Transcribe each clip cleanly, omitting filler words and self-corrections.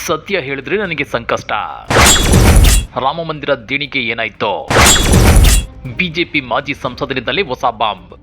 ಸತ್ಯ ಹೇಳಿದ್ರೆ ನನಗೆ ಸಂಕಷ್ಟ. ರಾಮ ಮಂದಿರ ದೇಣಿಗೆ ಏನಾಯ್ತೋ? ಬಿಜೆಪಿ ಮಾಜಿ ಸಂಸದನಿಂದಲೇ ಹೊಸ ಬಾಂಬ್.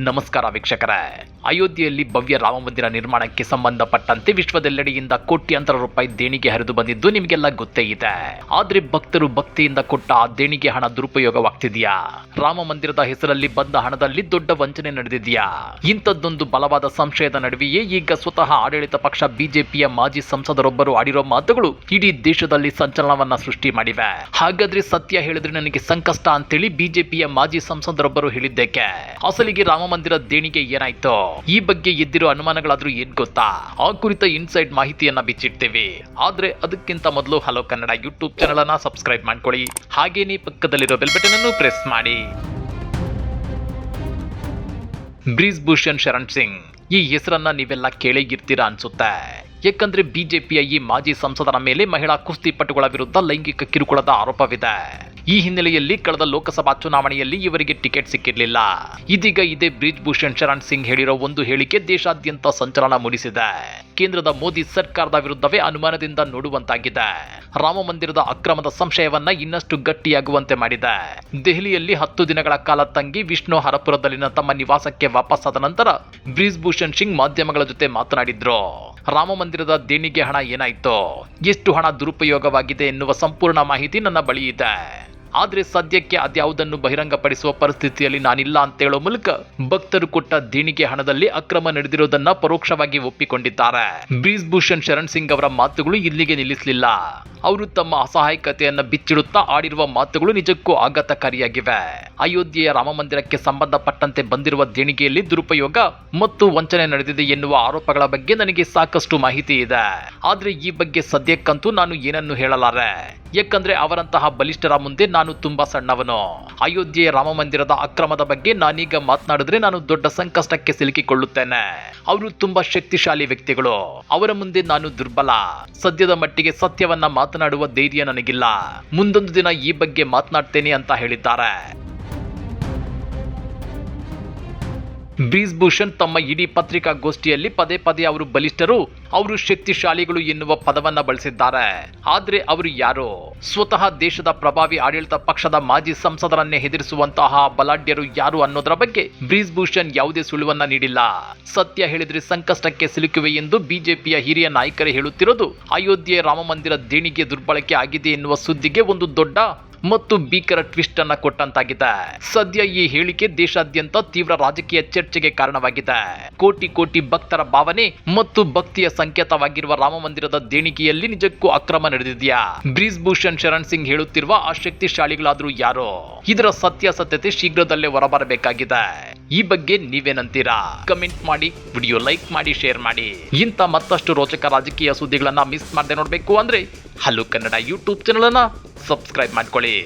ನಮಸ್ಕಾರ ವೀಕ್ಷಕರೇ. ಅಯೋಧ್ಯೆಯಲ್ಲಿ ಭವ್ಯ ರಾಮ ಮಂದಿರ ನಿರ್ಮಾಣಕ್ಕೆ ಸಂಬಂಧಪಟ್ಟಂತೆ ವಿಶ್ವದೆಲ್ಲೆಡೆಯಿಂದ ಕೋಟ್ಯಾಂತರ ರೂಪಾಯಿ ದೇಣಿಗೆ ಹರಿದು ಬಂದಿದ್ದು ನಿಮಗೆಲ್ಲ ಗೊತ್ತೇ ಇದೆ. ಆದ್ರೆ ಭಕ್ತರು ಭಕ್ತಿಯಿಂದ ಕೊಟ್ಟ ಆ ದೇಣಿಗೆ ಹಣ ದುರುಪಯೋಗವಾಗ್ತಿದೆಯಾ? ರಾಮ ಮಂದಿರದ ಹೆಸರಲ್ಲಿ ಬಂದ ಹಣದಲ್ಲಿ ದೊಡ್ಡ ವಂಚನೆ ನಡೆದಿದೆಯಾ? ಇಂಥದ್ದೊಂದು ಬಲವಾದ ಸಂಶಯದ ನಡುವೆಯೇ ಈಗ ಸ್ವತಃ ಆಡಳಿತ ಪಕ್ಷ ಬಿಜೆಪಿಯ ಮಾಜಿ ಸಂಸದರೊಬ್ಬರು ಆಡಿರೋ ಮಾತುಗಳು ಇಡೀ ದೇಶದಲ್ಲಿ ಸಂಚಲನವನ್ನ ಸೃಷ್ಟಿ ಮಾಡಿವೆ. ಹಾಗಾದ್ರೆ ಸತ್ಯ ಹೇಳಿದ್ರೆ ನನಗೆ ಸಂಕಷ್ಟ ಅಂತೇಳಿ ಬಿಜೆಪಿಯ ಮಾಜಿ ಸಂಸದರೊಬ್ಬರು ಹೇಳಿದ್ದೇಕೆ? ಅಸಲಿಗೆ ರಾಮ ಮಂದಿರ ದೇಣಿಗೆ ಏನಾಯ್ತು? ಈ ಬಗ್ಗೆ ಎದ್ದಿರೋ ಅನುಮಾನಗಳಾದ್ರೂ ಏನ್ ಗೊತ್ತಾ? ಆ ಕುರಿತ ಇನ್ಸೈಡ್ ಮಾಹಿತಿಯನ್ನ ಬಿಚ್ಚಿಡ್ತೇವೆ. ಆದ್ರೆ ಅದಕ್ಕಿಂತ ಮೊದಲು ಹಲೋ ಕನ್ನಡ ಯೂಟ್ಯೂಬ್ ಚಾನೆಲ್ ಅನ್ನ ಸಬ್ಸ್ಕ್ರೈಬ್ ಮಾಡ್ಕೊಳ್ಳಿ. ಹಾಗೇನೇ ಪಕ್ಕದಲ್ಲಿರೋ ಬೆಲ್ ಬಟನ್ ಅನ್ನು ಪ್ರೆಸ್ ಮಾಡಿ. ಬ್ರಿಜ್ಭೂಷಣ್ ಶರಣ್ ಸಿಂಗ್ ಈ ಹೆಸರನ್ನ ನೀವೆಲ್ಲ ಕೇಳಿಗಿರ್ತೀರಾ ಅನ್ಸುತ್ತೆ. ಯಾಕಂದ್ರೆ ಬಿಜೆಪಿಯ ಈ ಮಾಜಿ ಸಂಸದರ ಮೇಲೆ ಮಹಿಳಾ ಕುಸ್ತಿಪಟುಗಳ ವಿರುದ್ಧ ಲೈಂಗಿಕ ಕಿರುಕುಳದ ಆರೋಪವಿದೆ. ಈ ಹಿನ್ನೆಲೆಯಲ್ಲಿ ಕಳೆದ ಲೋಕಸಭಾ ಚುನಾವಣೆಯಲ್ಲಿ ಇವರಿಗೆ ಟಿಕೆಟ್ ಸಿಕ್ಕಿರಲಿಲ್ಲ. ಇದೀಗ ಇದೇ ಬ್ರಿಜ್ಭೂಷಣ್ ಶರಣ್ ಸಿಂಗ್ ಹೇಳಿರೋ ಒಂದು ಹೇಳಿಕೆ ದೇಶಾದ್ಯಂತ ಸಂಚಲನ ಮೂಡಿಸಿದೆ. ಕೇಂದ್ರದ ಮೋದಿ ಸರ್ಕಾರದ ವಿರುದ್ಧವೇ ಅನುಮಾನದಿಂದ ನೋಡುವಂತಾಗಿದೆ. ರಾಮ ಮಂದಿರದ ಅಕ್ರಮದ ಸಂಶಯವನ್ನ ಇನ್ನಷ್ಟು ಗಟ್ಟಿಯಾಗುವಂತೆ ಮಾಡಿದೆ. ದೆಹಲಿಯಲ್ಲಿ 10 ದಿನಗಳ ಕಾಲ ತಂಗಿ ವಿಷ್ಣು ಹರಪುರದಲ್ಲಿನ ತಮ್ಮ ನಿವಾಸಕ್ಕೆ ವಾಪಸ್ಸಾದ ನಂತರ ಬ್ರಿಜ್ಭೂಷಣ್ ಸಿಂಗ್ ಮಾಧ್ಯಮಗಳ ಜೊತೆ ಮಾತನಾಡಿದ್ರು. ರಾಮ ಮಂದಿರದ ದೇಣಿಗೆ ಹಣ ಏನಾಯ್ತು, ಎಷ್ಟು ಹಣ ದುರುಪಯೋಗವಾಗಿದೆ ಎನ್ನುವ ಸಂಪೂರ್ಣ ಮಾಹಿತಿ ನನ್ನ ಬಳಿ ಇದೆ. ಆದ್ರೆ ಸದ್ಯಕ್ಕೆ ಅದ್ಯಾವುದನ್ನು ಬಹಿರಂಗಪಡಿಸುವ ಪರಿಸ್ಥಿತಿಯಲ್ಲಿ ನಾನಿಲ್ಲ ಅಂತ ಹೇಳೋ ಮೂಲಕ ಭಕ್ತರು ಕೊಟ್ಟ ದೇಣಿಗೆ ಹಣದಲ್ಲಿ ಅಕ್ರಮ ನಡೆದಿರೋದನ್ನ ಪರೋಕ್ಷವಾಗಿ ಒಪ್ಪಿಕೊಂಡಿದ್ದಾರೆ. ಬ್ರಿಜ್ಭೂಷಣ್ ಶರಣ್ ಸಿಂಗ್ ಅವರ ಮಾತುಗಳು ಇಲ್ಲಿಗೆ ನಿಲ್ಲಿಸಲಿಲ್ಲ. ಅವರು ತಮ್ಮ ಅಸಹಾಯಕತೆಯನ್ನ ಬಿಚ್ಚಿಡುತ್ತಾ ಆಡಿರುವ ಮಾತುಗಳು ನಿಜಕ್ಕೂ ಆಘಾತಕಾರಿಯಾಗಿವೆ. ಅಯೋಧ್ಯೆಯ ರಾಮ ಮಂದಿರಕ್ಕೆ ಸಂಬಂಧಪಟ್ಟಂತೆ ಬಂದಿರುವ ದೇಣಿಗೆಯಲ್ಲಿ ದುರುಪಯೋಗ ಮತ್ತು ವಂಚನೆ ನಡೆದಿದೆ ಎನ್ನುವ ಆರೋಪಗಳ ಬಗ್ಗೆ ನನಗೆ ಸಾಕಷ್ಟು ಮಾಹಿತಿ ಇದೆ. ಆದ್ರೆ ಈ ಬಗ್ಗೆ ಸದ್ಯಕ್ಕಂತೂ ನಾನು ಏನನ್ನು ಹೇಳಲಾರೆ. ಯಾಕಂದ್ರೆ ಅವರಂತಹ ಬಲಿಷ್ಠರ ಮುಂದೆ ನಾನು ತುಂಬಾ ಸಣ್ಣವನು. ಅಯೋಧ್ಯೆಯ ರಾಮ ಮಂದಿರದ ಅಕ್ರಮದ ಬಗ್ಗೆ ನಾನೀಗ ಮಾತನಾಡಿದ್ರೆ ನಾನು ದೊಡ್ಡ ಸಂಕಷ್ಟಕ್ಕೆ ಸಿಲುಕಿಕೊಳ್ಳುತ್ತೇನೆ. ಅವರು ತುಂಬಾ ಶಕ್ತಿಶಾಲಿ ವ್ಯಕ್ತಿಗಳು. ಅವರ ಮುಂದೆ ನಾನು ದುರ್ಬಲ. ಸದ್ಯದ ಮಟ್ಟಿಗೆ ಸತ್ಯವನ್ನ ಮಾತನಾಡುವ ಧೈರ್ಯ ನನಗಿಲ್ಲ. ಮುಂದೊಂದು ದಿನ ಈ ಬಗ್ಗೆ ಮಾತನಾಡ್ತೇನೆ ಅಂತ ಹೇಳಿದ್ದಾರೆ. ಬ್ರಿಜ್ಭೂಷಣ್ ತಮ್ಮ ಇಡೀ ಪತ್ರಿಕಾಗೋಷ್ಠಿಯಲ್ಲಿ ಪದೇ ಪದೇ ಅವರು ಬಲಿಷ್ಠರು, ಅವರು ಶಕ್ತಿಶಾಲಿಗಳು ಎನ್ನುವ ಪದವನ್ನ ಬಳಸಿದ್ದಾರೆ. ಆದ್ರೆ ಅವರು ಯಾರು? ಸ್ವತಃ ದೇಶದ ಪ್ರಭಾವಿ ಆಡಳಿತ ಪಕ್ಷದ ಮಾಜಿ ಸಂಸದರನ್ನೇ ಹೆದರಿಸುವಂತಹ ಬಲಾಢ್ಯರು ಯಾರು ಅನ್ನೋದರ ಬಗ್ಗೆ ಬ್ರಿಜ್ಭೂಷಣ್ ಯಾವುದೇ ಸುಳಿವನ್ನ ನೀಡಿಲ್ಲ. ಸತ್ಯ ಹೇಳಿದ್ರೆ ಸಂಕಷ್ಟಕ್ಕೆ ಸಿಲುಕುವೆ ಎಂದು ಬಿಜೆಪಿಯ ಹಿರಿಯ ನಾಯಕರೇ ಹೇಳುತ್ತಿರೋದು ಅಯೋಧ್ಯೆ ರಾಮ ಮಂದಿರ ದೇಣಿಗೆ ದುರ್ಬಳಕೆ ಆಗಿದೆ ಎನ್ನುವ ಸುದ್ದಿಗೆ ಒಂದು ದೊಡ್ಡ ಮತ್ತು ಭೀಕರ ಟ್ವಿಸ್ಟ್ ಅನ್ನ ಕೊಟ್ಟಂತಾಗಿದೆ. ಸದ್ಯ ಈ ಹೇಳಿಕೆ ದೇಶಾದ್ಯಂತ ತೀವ್ರ ರಾಜಕೀಯ ಚರ್ಚೆಗೆ ಕಾರಣವಾಗಿದೆ. ಕೋಟಿ ಕೋಟಿ ಭಕ್ತರ ಭಾವನೆ ಮತ್ತು ಭಕ್ತಿಯ ಸಂಕೇತವಾಗಿರುವ ರಾಮ ಮಂದಿರದ ದೇಣಿಗೆಯಲ್ಲಿ ನಿಜಕ್ಕೂ ಅಕ್ರಮ ನಡೆದಿದೆಯಾ? ಬ್ರಿಜ್ಭೂಷಣ್ ಶರಣ್ ಸಿಂಗ್ ಹೇಳುತ್ತಿರುವ ಆ ಶಕ್ತಿಶಾಲಿಗಳಾದ್ರೂ ಯಾರು? ಇದರ ಸತ್ಯಾಸತ್ಯತೆ ಶೀಘ್ರದಲ್ಲೇ ಹೊರಬರಬೇಕಾಗಿದೆ. ಈ ಬಗ್ಗೆ ನೀವೇನಂತೀರಾ? ಕಮೆಂಟ್ ಮಾಡಿ, ವಿಡಿಯೋ ಲೈಕ್ ಮಾಡಿ, ಶೇರ್ ಮಾಡಿ. ಇಂಥ ಮತ್ತಷ್ಟು ರೋಚಕ ರಾಜಕೀಯ ಸುದ್ದಿಗಳನ್ನ ಮಿಸ್ ಮಾಡದೆ ನೋಡ್ಬೇಕು ಅಂದ್ರೆ ಹಲೋ ಕನ್ನಡ ಯೂಟ್ಯೂಬ್ ಚಾನೆಲ್ ಅನ್ನ ಸಬ್ಸ್ಕ್ರೈಬ್ ಮಾಡ್ಕೊಳ್ಳಿ.